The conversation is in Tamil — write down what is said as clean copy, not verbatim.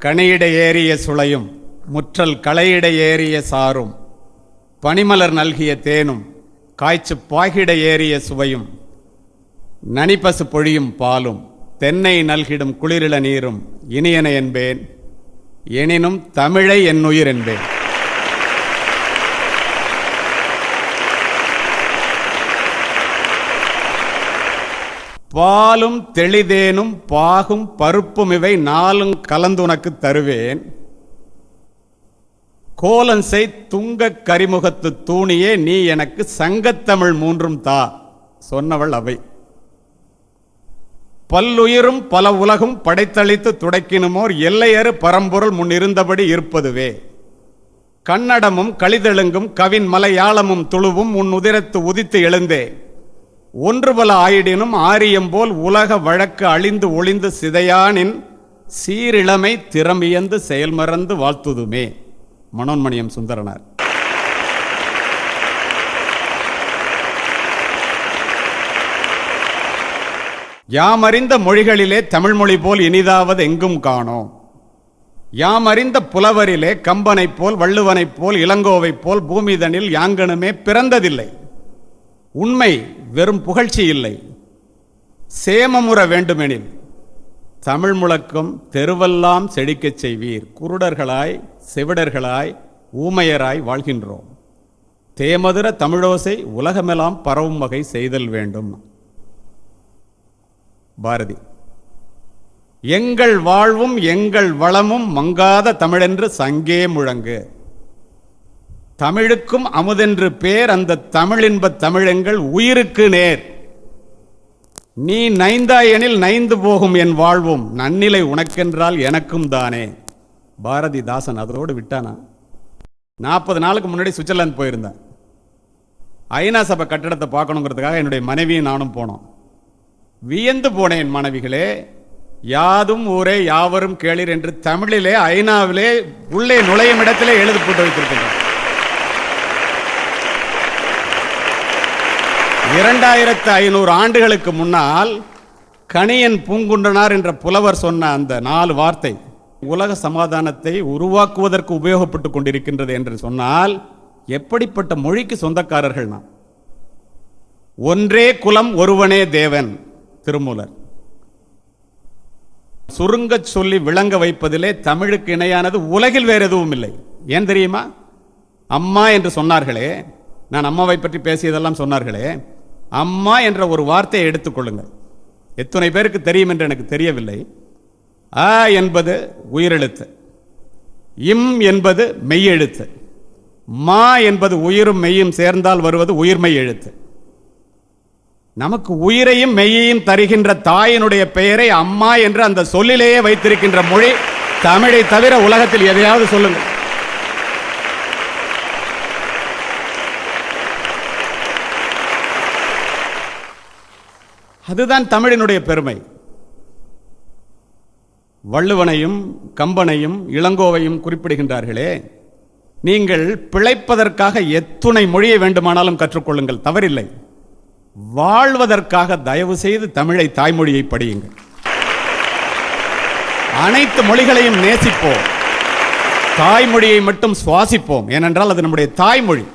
கனியிட ஏறிய சுளையும் முற்றல் களையிட ஏறிய சாரும் பனிமலர் நல்கிய தேனும் காய்ச்சு பாகிட ஏறிய சுவையும் நனிப்பசு பொழியும் பாலும் தென்னை நல்கிடும் குளிரிள நீரும் இனியன என்பேன், எனினும் தமிழை என்னுயிர் என்பேன். பாலும் தெளிதேனும் பாகும் பருப்பும் இவை நாளும் கலந்துனக்கு தருவேன், கோலன்சை துங்க கரிமுகத்து தூணியே நீ எனக்கு சங்கத்தமிழ் மூன்றும் தா சொன்னவள் அவை. பல்லுயிரும் பல உலகும் படைத்தளித்து துடைக்கினுமோர் எல்லையறு பரம்பொருள் முன்னிருந்தபடி இருப்பதுவே. கன்னடமும் கலிதெலுங்கும் கவின் மலையாளமும் துளுவும் உன் உதிரத்து உதித்து எழுந்தே ஒன்றுபல ஆயிடினும் ஆரியம் போல் உலக வழக்கு அழிந்து ஒளிந்து சிதையானின் சீரிழமை திறமியந்து செயல்மறந்து வாழ்த்துதுமே. மனோன்மணியம் சுந்தரனார். யாமறிந்த மொழிகளிலே தமிழ்மொழி போல் இனிதாவது எங்கும் காணோம். யாமறிந்த புலவரிலே கம்பனைப் போல் வள்ளுவனைப் போல் இளங்கோவைப் போல் பூமிதனில் யாங்கனுமே பிறந்ததில்லை. உண்மை வெறும் புகழ்ச்சி இல்லை, சேமமுற வேண்டுமெனில் தமிழ் முழக்கம் தெருவெல்லாம் செழிக்கச் செய்வீர். குருடர்களாய் செவிடர்களாய் ஊமையராய் வாழ்கின்றோம். தேமதுர தமிழோசை உலகமெல்லாம் பரவும் வகை செய்தல் வேண்டும். பாரதி. எங்கள் வாழ்வும் எங்கள் வளமும் மங்காத தமிழென்று சங்கே முழங்கு. தமிழுக்கும் அமுதென்று பேர், அந்த தமிழின்ப தமிழெங்கள் உயிருக்கு நேர். நீ நைந்தாயெனில் நைந்து போகும் என் வாழ்வும், நன்னிலை உனக்கென்றால் எனக்கும் தானே. பாரதிதாசன் அதோடு விட்டானா? 40 நாளுக்கு முன்னாடி சுவிட்சர்லாந்து போயிருந்தேன். ஐநா சபை கட்டடத்தை பார்க்கணுங்கிறதுக்காக என்னுடைய மனைவியும் நானும் போனோம். வியந்து போனேன் மாணவிகளே. யாதும் ஊரே யாவரும் கேளீர் என்று தமிழிலே ஐநாவிலே உள்ளே நுழையும் இடத்திலே எழுதி போட்டு வைத்திருக்கின்றனர். 2500 ஆண்டுகளுக்கு முன்னால் கணியன் பூங்குன்றனார் என்ற புலவர் சொன்ன அந்த 4 வார்த்தை உலக சமாதானத்தை உருவாக்குவதற்கு உபயோகப்பட்டு கொண்டிருக்கின்றது என்று சொன்னால் எப்படிப்பட்ட மொழிக்கு சொந்தக்காரர்கள் நாம்? ஒன்றே குலம் ஒருவனே தேவன் திருமூலர். சுருங்கச் சொல்லி விளங்க வைப்பதிலே தமிழுக்கு இணையானது உலகில் வேறு எதுவும் இல்லை. ஏன் தெரியுமா? அம்மா என்று சொன்னார்களே, நான் அம்மாவை பற்றி பேசியதெல்லாம் சொன்னார்களே, அம்மா என்ற ஒரு வார்த்தையை எடுத்துக்கொள்ளுங்கள். எத்தனை பேருக்கு தெரியும் என்று எனக்கு தெரியவில்லை. அ என்பது உயிரெழுத்து, இம் என்பது மெய்யெழுத்து, மா என்பது உயிரும் மெய்யும் சேர்ந்தால் வருவது உயிர்மெய் எழுத்து. நமக்கு உயிரையும் மெய்யையும் தருகின்ற தாயினுடைய பெயரை அம்மா என்று அந்த சொல்லிலேயே வைத்திருக்கின்ற மொழி தமிழை தவிர உலகத்தில் எதையாவது சொல்லுங்கள். அதுதான் தமிழினுடைய பெருமை. வள்ளுவனையும் கம்பனையும் இளங்கோவையும் குறிப்பிடுகின்றார்களே, நீங்கள் பிழைப்பதற்காக எத்துணை மொழியை வேண்டுமானாலும் கற்றுக்கொள்ளுங்கள், தவறில்லை. வாழ்வதற்காக தயவு செய்து தமிழை தாய்மொழியை படியுங்கள். அனைத்து மொழிகளையும் நேசிப்போம், தாய்மொழியை மட்டும் சுவாசிப்போம். ஏனென்றால் அது நம்முடைய தாய்மொழி.